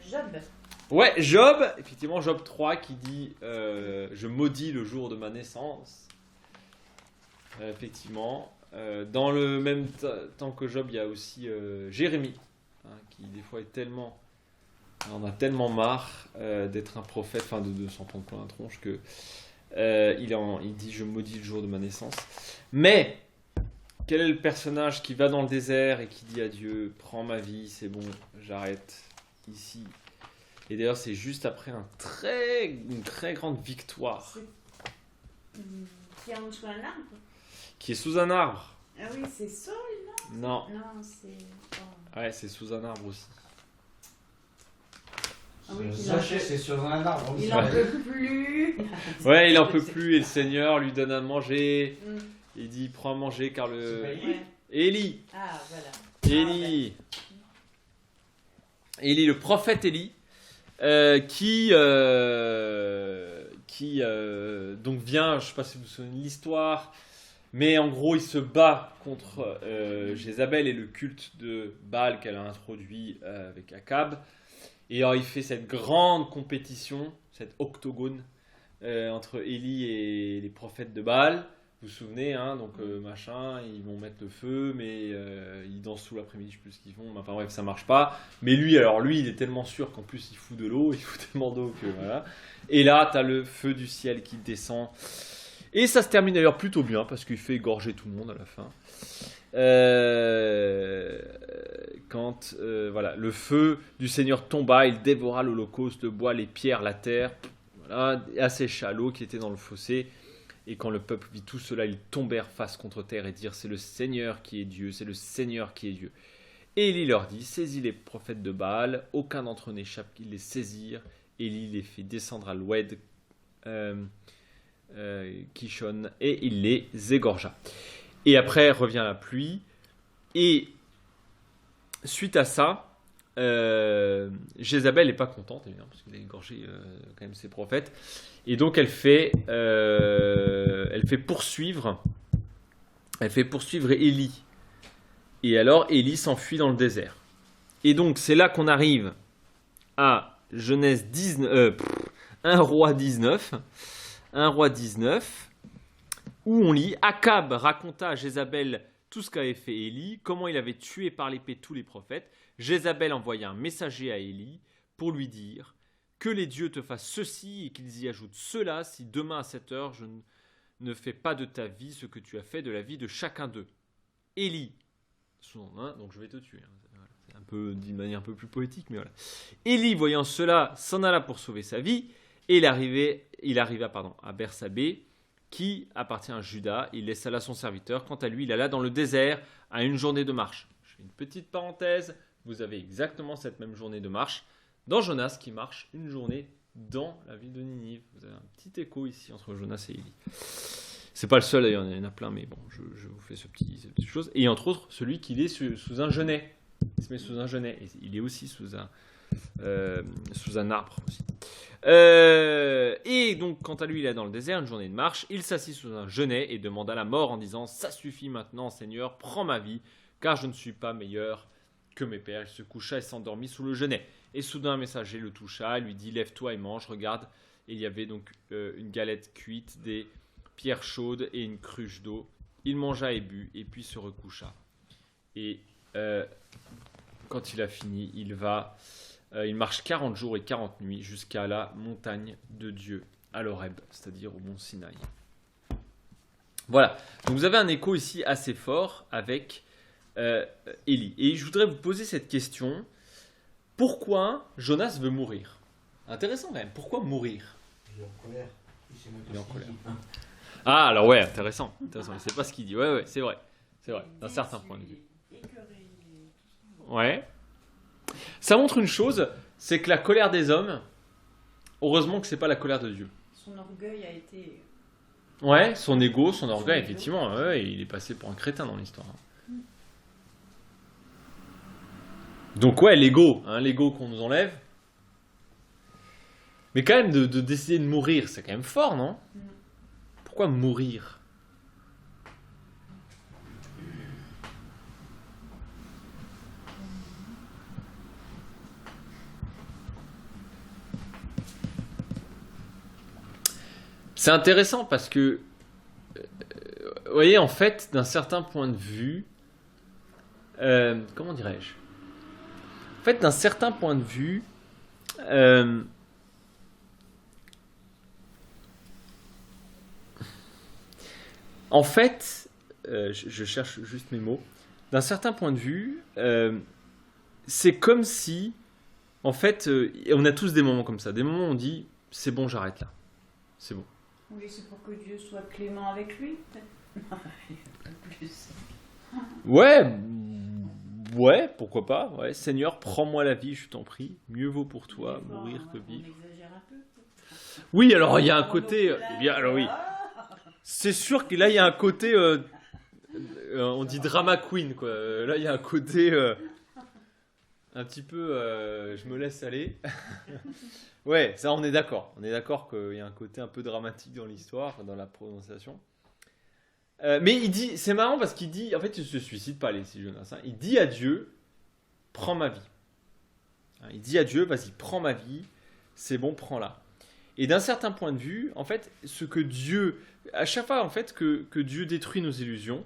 Job. Ouais, Job, effectivement, Job 3 qui dit je maudis le jour de ma naissance. Effectivement. Dans le même temps que Job, il y a aussi Jérémie, hein, qui des fois est tellement. On a tellement marre d'être un prophète, enfin de s'en prendre plein la tronche, que il dit je maudis le jour de ma naissance. Mais quel est le personnage qui va dans le désert et qui dit à Dieu prends ma vie, c'est bon, j'arrête ici. Et d'ailleurs, c'est juste après une très grande victoire. Qui est sous un arbre. Qui est sous un arbre. Ah oui, c'est Saul, non? Non, c'est... Oh. Ouais, c'est sous un arbre aussi. Ah oui, c'est sur un arbre. Il n'en peut plus. Ouais, il n'en peut plus et le Seigneur lui donne à manger. Il dit prends à manger car le... Élie. Ah, voilà. Élie. Élie, le prophète Élie, qui donc vient, je ne sais pas si vous vous souvenez de l'histoire, mais en gros il se bat contre Jézabel et le culte de Baal qu'elle a introduit avec Akab. Et alors il fait cette grande compétition, cette octogone entre Élie et les prophètes de Baal. Vous vous souvenez, hein, donc machin, ils vont mettre le feu, mais ils dansent tout l'après-midi, je sais plus ce qu'ils font. Enfin bref, ça marche pas. Mais lui, il est tellement sûr qu'en plus il fout de l'eau, il fout tellement d'eau que voilà. Et là, t'as le feu du ciel qui descend. Et ça se termine d'ailleurs plutôt bien parce qu'il fait égorger tout le monde à la fin. Quand voilà, le feu du Seigneur tomba, il dévora l'holocauste, le bois, les pierres, la terre. Voilà, assécha l'eau qui était dans le fossé. Et quand le peuple vit tout cela, ils tombèrent face contre terre et dirent: c'est le Seigneur qui est Dieu, c'est le Seigneur qui est Dieu. Et Élie leur dit: saisis les prophètes de Baal, aucun d'entre eux n'échappe. Ils les saisirent. Élie les fit descendre à l'oued, Kishon, et il les égorgea. Et après revient la pluie. Et suite à ça, Jézabel n'est pas contente, évidemment, parce qu'il a égorgé quand même ses prophètes. Et donc elle fait poursuivre Élie. Et alors Élie s'enfuit dans le désert. Et donc c'est là qu'on arrive à Genèse 1 roi 19, où on lit: Akab raconta à Jézabel tout ce qu'avait fait Élie, comment il avait tué par l'épée tous les prophètes. Jézabel envoya un messager à Élie pour lui dire: que les dieux te fassent ceci et qu'ils y ajoutent cela, si demain à cette heure je ne fais pas de ta vie ce que tu as fait de la vie de chacun d'eux. Élie, donc je vais te tuer. C'est un peu d'une manière un peu plus poétique, mais voilà. Élie, voyant cela, s'en alla pour sauver sa vie, et il arriva à Bersabée, qui appartient à Juda. Il laissa là son serviteur. Quant à lui, il alla dans le désert à une journée de marche. Je fais une petite parenthèse. Vous avez exactement cette même journée de marche dans Jonas, qui marche une journée dans la ville de Ninive. Vous avez un petit écho ici entre Jonas et Élie. C'est pas le seul d'ailleurs, il y en a plein, mais bon, je vous fais cette petite chose. Et entre autres, celui qui est sous un genêt. Il se met sous un genêt. Et il est aussi sous un arbre aussi. Et donc, quant à lui, il est dans le désert, une journée de marche. Il s'assit sous un genêt et demanda la mort en disant: ça suffit maintenant, Seigneur, prends ma vie, car je ne suis pas meilleur que mes pères. Il se coucha et s'endormit sous le genêt. Et soudain, un messager le toucha, lui dit: lève-toi et mange, regarde. Et il y avait donc une galette cuite, des pierres chaudes et une cruche d'eau. Il mangea et but, et puis se recoucha. Et quand il a fini, il marche 40 jours et 40 nuits jusqu'à la montagne de Dieu, à l'Horeb, c'est-à-dire au mont Sinaï. Voilà, donc vous avez un écho ici assez fort avec Élie. Et je voudrais vous poser cette question: pourquoi Jonas veut mourir? Intéressant quand même, pourquoi mourir? Il est en colère. Il est en colère. Ah, alors ouais, intéressant. Il ne sait pas ce qu'il dit. Ouais, c'est vrai, d'un certain point de vue. Ouais. Ça montre une chose, c'est que la colère des hommes, heureusement que c'est pas la colère de Dieu. Son orgueil a été... Ouais, son ego, son orgueil, effectivement, ouais, il est passé pour un crétin dans l'histoire. Donc ouais, l'ego qu'on nous enlève. Mais quand même, de décider de mourir, c'est quand même fort, non? Pourquoi mourir? C'est intéressant parce que, vous voyez, en fait, d'un certain point de vue, comment dirais-je? En fait, d'un certain point de vue, en fait, je cherche juste mes mots. D'un certain point de vue, c'est comme si, en fait, on a tous des moments comme ça. Des moments où on dit: c'est bon, j'arrête là. C'est bon. Oui, c'est pour que Dieu soit clément avec lui. Plus. Ouais, pourquoi pas. Ouais. Seigneur, prends-moi la vie, je t'en prie. Mieux vaut pour toi mourir que vivre. On exagère un peu. Oui, alors il y a un côté. Bien, alors oui. C'est sûr que là il y a un côté. On dit drama queen, quoi. Là il y a un côté. Un petit peu. Je me laisse aller. Ouais, ça on est d'accord. On est d'accord qu'il y a un côté un peu dramatique dans l'histoire, dans la prononciation. Mais il dit, c'est marrant parce qu'il dit, en fait il se suicide pas, les Jonas. Il dit à Dieu: prends ma vie. Il dit à Dieu, vas-y, prends ma vie, c'est bon, prends-la. Et d'un certain point de vue, en fait, ce que Dieu, à chaque fois en fait que Dieu détruit nos illusions,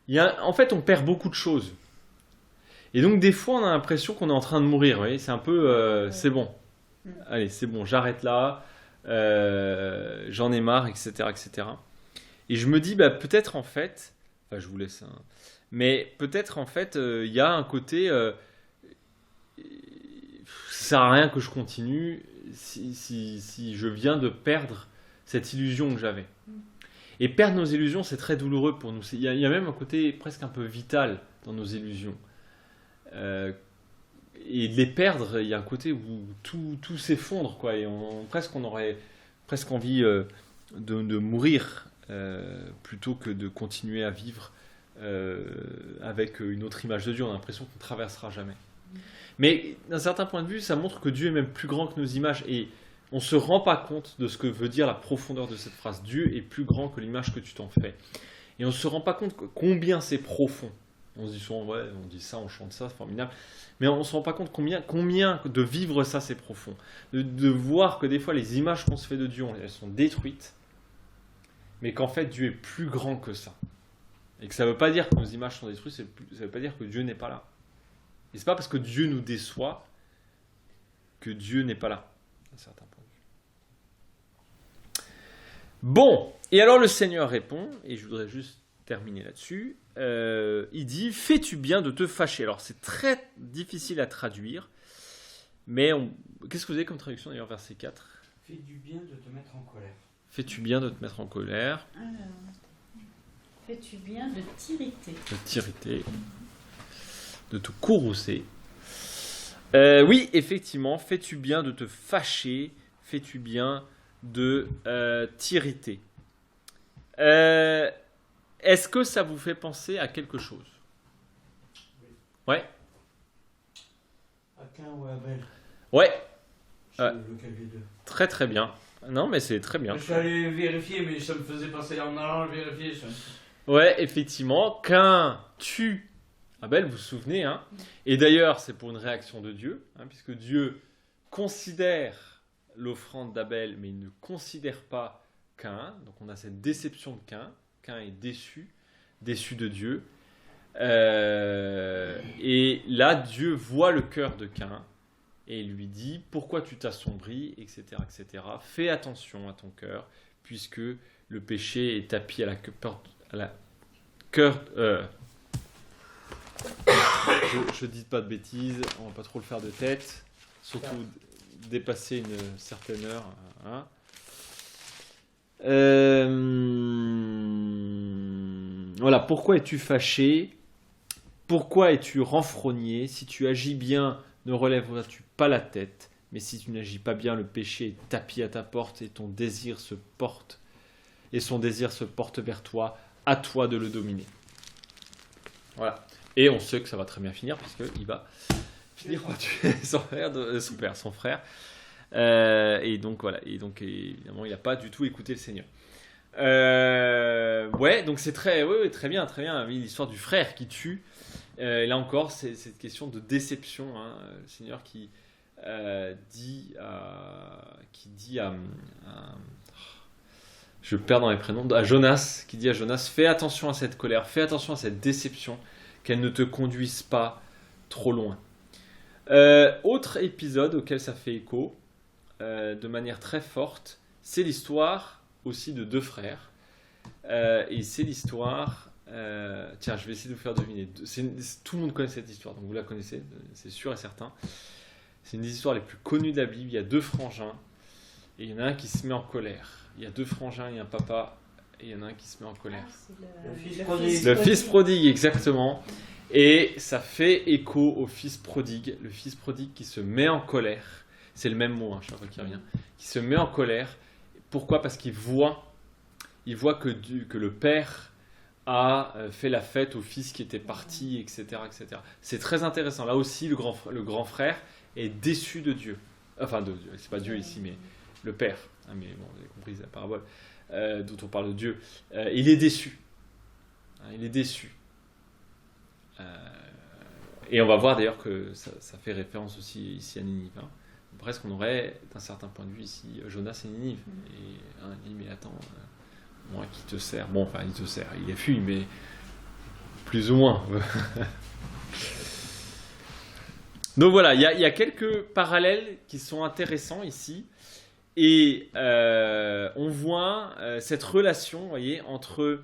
en fait, on perd beaucoup de choses. Et donc des fois, on a l'impression qu'on est en train de mourir. Vous voyez, c'est un peu, c'est bon. Allez, c'est bon, j'arrête là. J'en ai marre, etc., etc. Et je me dis, peut-être en fait, enfin, je vous laisse, hein, mais peut-être en fait, il y a un côté, ça sert à rien que je continue si je viens de perdre cette illusion que j'avais. Et perdre nos illusions, c'est très douloureux pour nous. Il y a même un côté presque un peu vital dans nos illusions. Et de les perdre, il y a un côté où tout s'effondre, quoi. Et on aurait presque envie de mourir plutôt que de continuer à vivre avec une autre image de Dieu. On a l'impression qu'on ne traversera jamais. Mais d'un certain point de vue, ça montre que Dieu est même plus grand que nos images. Et on ne se rend pas compte de ce que veut dire la profondeur de cette phrase. Dieu est plus grand que l'image que tu t'en fais. Et on ne se rend pas compte combien c'est profond. On se dit souvent, ouais, on dit ça, on chante ça, c'est formidable. Mais on ne se rend pas compte combien de vivre ça, c'est profond. De voir que des fois, les images qu'on se fait de Dieu, elles sont détruites. Mais qu'en fait, Dieu est plus grand que ça. Et que ça ne veut pas dire que nos images sont détruites, ça ne veut pas dire que Dieu n'est pas là. Et ce n'est pas parce que Dieu nous déçoit que Dieu n'est pas là, à un certain point de vue. Bon, et alors le Seigneur répond, et je voudrais juste terminer là-dessus, il dit « Fais-tu bien de te fâcher ?» Alors c'est très difficile à traduire, mais qu'est-ce que vous avez comme traduction d'ailleurs, verset 4 ? Fais du bien de te mettre en colère. Fais-tu bien de te mettre en colère ? Alors, fais-tu bien de t'irriter ? De t'irriter, de te courroucer. Oui, effectivement, fais-tu bien de te fâcher ? Fais-tu bien de t'irriter ? Est-ce que ça vous fait penser à quelque chose ? Ouais. À Cain ou à Abel ? Ouais. Lequel des deux ? Très très bien. Non, mais c'est très bien. Je suis allé vérifier, mais ça me faisait penser en allant vérifier. Ça. Ouais, effectivement, Cain tue Abel, vous vous souvenez, hein ? Et d'ailleurs, c'est pour une réaction de Dieu, hein, puisque Dieu considère l'offrande d'Abel, mais il ne considère pas Cain. Donc on a cette déception de Cain. Cain est déçu de Dieu. Et là, Dieu voit le cœur de Cain et lui dit « Pourquoi tu t'assombris ?» etc., etc. « Fais attention à ton cœur, puisque le péché est tapis à la cœur... Je dis pas de bêtises, on va pas trop le faire de tête, surtout dépasser une certaine heure. Hein. Voilà, pourquoi es-tu fâché ? Pourquoi es-tu renfrogné ? Si tu agis bien, ne relèveras-tu pas la tête ? Mais si tu n'agis pas bien, le péché est tapis à ta porte et son désir se porte vers toi, à toi de le dominer. Voilà. Et on sait que ça va très bien finir, puisqu'il va finir par tuer son frère. Et donc, voilà. Et donc, évidemment, il n'a pas du tout écouté le Seigneur. Ouais, donc c'est très bien. Oui, l'histoire du frère qui tue. Là encore, c'est cette question de déception. Hein. Le Seigneur qui dit à je perds dans les prénoms, à Jonas, qui dit à Jonas, fais attention à cette colère, fais attention à cette déception, qu'elle ne te conduise pas trop loin. Autre épisode auquel ça fait écho, de manière très forte, c'est l'histoire aussi de deux frères. Et c'est l'histoire... tiens, je vais essayer de vous faire deviner. Tout le monde connaît cette histoire, donc vous la connaissez, c'est sûr et certain. C'est une des histoires les plus connues de la Bible. Il y a deux frangins, et il y en a un qui se met en colère. Il y a deux frangins et un papa, et il y en a un qui se met en colère. Le fils prodigue, exactement. Et ça fait écho au fils prodigue. Le fils prodigue qui se met en colère. C'est le même mot, hein, chaque fois qu'il revient. Qui se met en colère. Pourquoi ? Parce qu'il voit que le père a fait la fête au fils qui était parti, etc., etc. C'est très intéressant. Là aussi, le grand frère est déçu de Dieu. Enfin, de Dieu. C'est pas Dieu ici, mais le père. Ah, mais bon, vous avez compris, c'est la parabole dont on parle de Dieu. Il est déçu. Il est déçu. Et on va voir d'ailleurs que ça fait référence aussi ici à Ninive. Hein. Presque on aurait, d'un certain point de vue ici, Jonas et Ninive. Et il dit, mais attends, moi qui te sers. Bon, enfin, il te sert, il est fui, mais plus ou moins. Donc voilà, il y a quelques parallèles qui sont intéressants ici. Et on voit cette relation, vous voyez, entre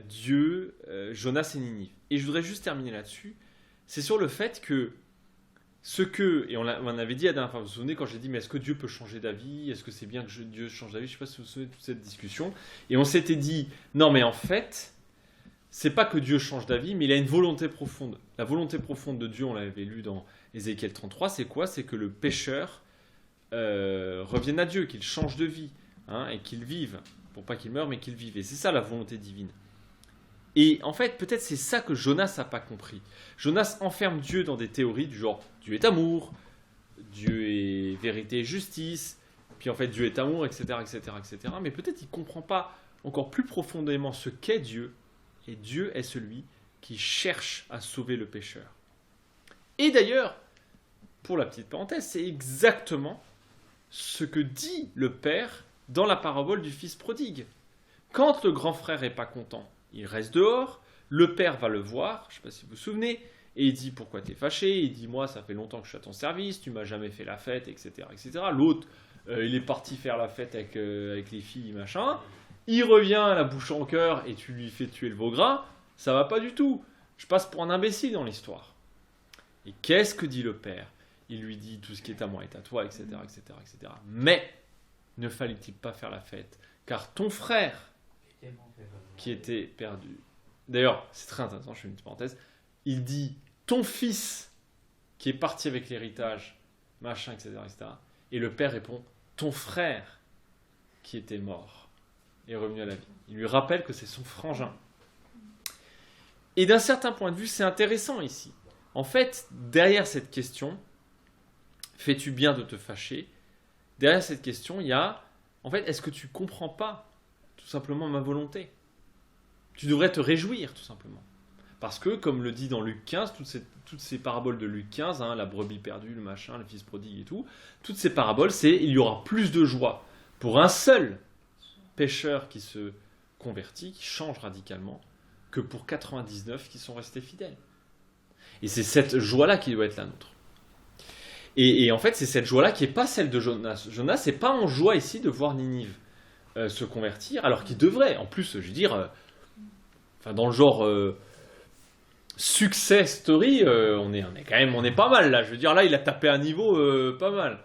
Dieu, Jonas et Ninive. Et je voudrais juste terminer là-dessus. C'est sur le fait que et on en avait dit la dernière fois, vous vous souvenez quand j'ai dit, mais est-ce que Dieu peut changer d'avis? Est-ce que c'est bien que Dieu change d'avis? Je ne sais pas si vous vous souvenez de toute cette discussion. Et on s'était dit, non mais en fait, c'est pas que Dieu change d'avis, mais il a une volonté profonde. La volonté profonde de Dieu, on l'avait lu dans Ézéchiel 33, c'est quoi? C'est que le pécheur revienne à Dieu, qu'il change de vie, hein, et qu'il vive, pour pas qu'il meure, mais qu'il vive. Et c'est ça la volonté divine. Et en fait, peut-être c'est ça que Jonas n'a pas compris. Jonas enferme Dieu dans des théories du genre Dieu est amour, Dieu est vérité et justice, puis en fait Dieu est amour, etc., etc., etc. Mais peut-être il ne comprend pas encore plus profondément ce qu'est Dieu. Et Dieu est celui qui cherche à sauver le pécheur. Et d'ailleurs, pour la petite parenthèse, c'est exactement ce que dit le Père dans la parabole du fils prodigue. Quand le grand frère n'est pas content, il reste dehors, le père va le voir, je ne sais pas si vous vous souvenez, et il dit pourquoi tu es fâché, il dit moi ça fait longtemps que je suis à ton service, tu m'as jamais fait la fête, etc. etc. L'autre, il est parti faire la fête avec les filles, machin, il revient la bouche en cœur et tu lui fais tuer le veau gras, ça va pas du tout, je passe pour un imbécile dans l'histoire. Et qu'est-ce que dit le père? Il lui dit tout ce qui est à moi est à toi, etc. etc., etc. Mais ne fallait-il pas faire la fête? Car ton frère qui était perdu. D'ailleurs, c'est très intéressant, je fais une petite parenthèse. Il dit ton fils qui est parti avec l'héritage, machin, etc., etc. Et le père répond ton frère qui était mort est revenu à la vie. Il lui rappelle que c'est son frangin. Et d'un certain point de vue, c'est intéressant ici. En fait, derrière cette question, fais-tu bien de te fâcher? Derrière cette question, il y a, en fait, est-ce que tu comprends pas tout simplement ma volonté? Tu devrais te réjouir, tout simplement. Parce que, comme le dit dans Luc 15, toutes ces paraboles de Luc 15, hein, la brebis perdue, le machin, le fils prodigue et tout, toutes ces paraboles, il y aura plus de joie pour un seul pécheur qui se convertit, qui change radicalement, que pour 99 qui sont restés fidèles. Et c'est cette joie-là qui doit être la nôtre. Et en fait, c'est cette joie-là qui n'est pas celle de Jonas. Jonas n'est pas en joie ici de voir Ninive se convertir, alors qu'il devrait. En plus, je veux dire, dans le genre success story, on est pas mal là. Je veux dire, là, il a tapé un niveau pas mal.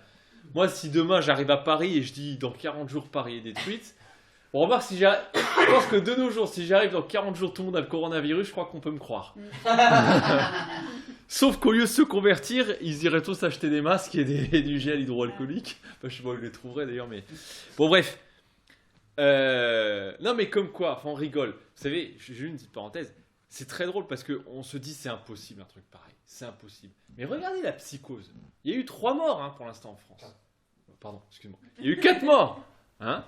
Moi, si demain j'arrive à Paris et je dis dans 40 jours Paris est détruite, on remarque je pense que de nos jours, si j'arrive dans 40 jours, tout le monde a le coronavirus, je crois qu'on peut me croire. Sauf qu'au lieu de se convertir, ils iraient tous acheter des masques et du gel hydroalcoolique. Enfin, je sais pas où ils les trouveraient d'ailleurs, mais bon, bref. Non, mais comme quoi, enfin, on rigole. Vous savez, j'ai une petite parenthèse. C'est très drôle parce qu'on se dit c'est impossible un truc pareil. C'est impossible. Mais regardez la psychose. Il y a eu 3 morts pour l'instant en France. Pardon, excuse-moi. Il y a eu 4 morts. Hein,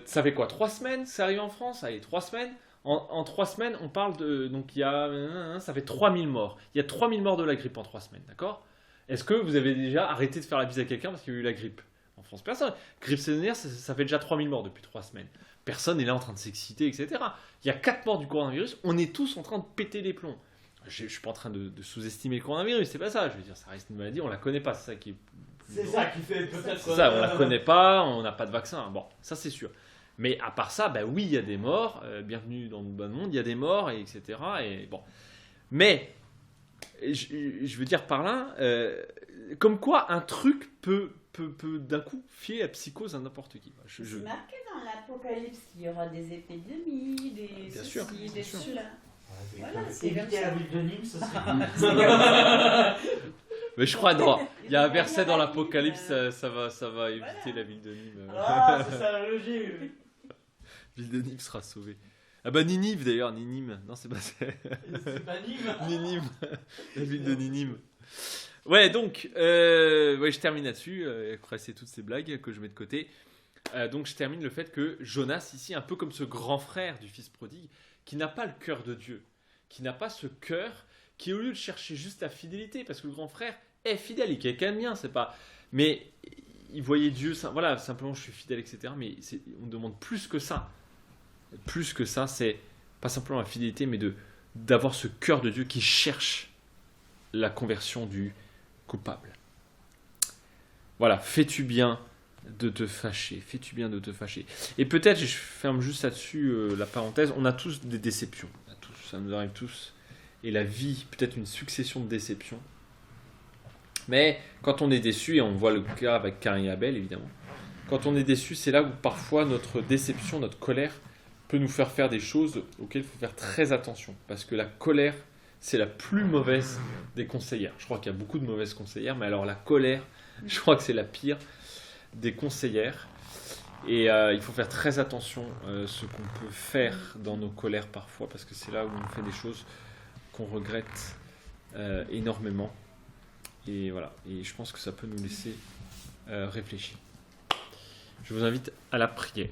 ça fait quoi, 3 semaines c'est arrivé en France? Allez, 3 semaines. En 3 semaines, on parle de... Donc, ça fait 3000 morts. Il y a 3000 morts de la grippe en 3 semaines, d'accord? Est-ce que vous avez déjà arrêté de faire la bise à quelqu'un parce qu'il y a eu la grippe? En France, personne. Grippe saisonnière, ça fait déjà 3000 morts depuis 3 semaines. Personne n'est là en train de s'exciter, etc. Il y a 4 morts du coronavirus. On est tous en train de péter les plombs. Je ne suis pas en train de sous-estimer le coronavirus, c'est pas ça. Je veux dire, ça reste une maladie, on la connaît pas. C'est ça qui est... C'est ça qui fait peut-être... C'est ça, on la connaît pas, on n'a pas de vaccin. Bon, ça c'est sûr. Mais à part ça, bah oui, il y a des morts. Bienvenue dans le bon monde, il y a des morts, etc. Et bon. Mais, je veux dire par là, comme quoi un truc peut d'un coup filer la psychose à n'importe qui. C'est marqué dans l'Apocalypse qu'il y aura des épidémies, des ceci, des cela. Voilà, c'est éviter la ville de Nîmes, ça serait... Mais je crois, non, il y a un verset dans l'Apocalypse, ça va éviter la ville de Nîmes. Ah, c'est ça la logique. Ville de Nîmes sera sauvée. Ah bah Ninive d'ailleurs, Ninive. Non, c'est pas ça. C'est pas Nîmes. Ninive, la ville de Ninive. Ouais, donc, je termine là-dessus, après c'est toutes ces blagues que je mets de côté. Donc je termine le fait que Jonas, ici, un peu comme ce grand frère du fils prodigue, qui n'a pas le cœur de Dieu, qui n'a pas ce cœur qui au lieu de chercher juste la fidélité, parce que le grand frère est fidèle, il est quelqu'un de bien, c'est pas... Mais il voyait Dieu, voilà, simplement je suis fidèle, etc. Mais on demande plus que ça. Plus que ça, c'est pas simplement la fidélité, mais d'avoir ce cœur de Dieu qui cherche la conversion du coupable. Voilà, fais-tu bien de te fâcher, fais-tu bien de te fâcher. Et peut-être, je ferme juste là-dessus la parenthèse, on a tous des déceptions, ça nous arrive tous, et la vie, peut-être une succession de déceptions. Mais quand on est déçu, et on voit le cas avec Caïn et Abel évidemment, quand on est déçu, c'est là où parfois notre déception, notre colère peut nous faire des choses auxquelles il faut faire très attention, parce que la colère, c'est la plus mauvaise des conseillères. Je crois qu'il y a beaucoup de mauvaises conseillères, mais alors la colère, je crois que c'est la pire des conseillères. Et il faut faire très attention à ce qu'on peut faire dans nos colères parfois, parce que c'est là où on fait des choses qu'on regrette énormément. Et voilà, et je pense que ça peut nous laisser réfléchir. Je vous invite à la prière.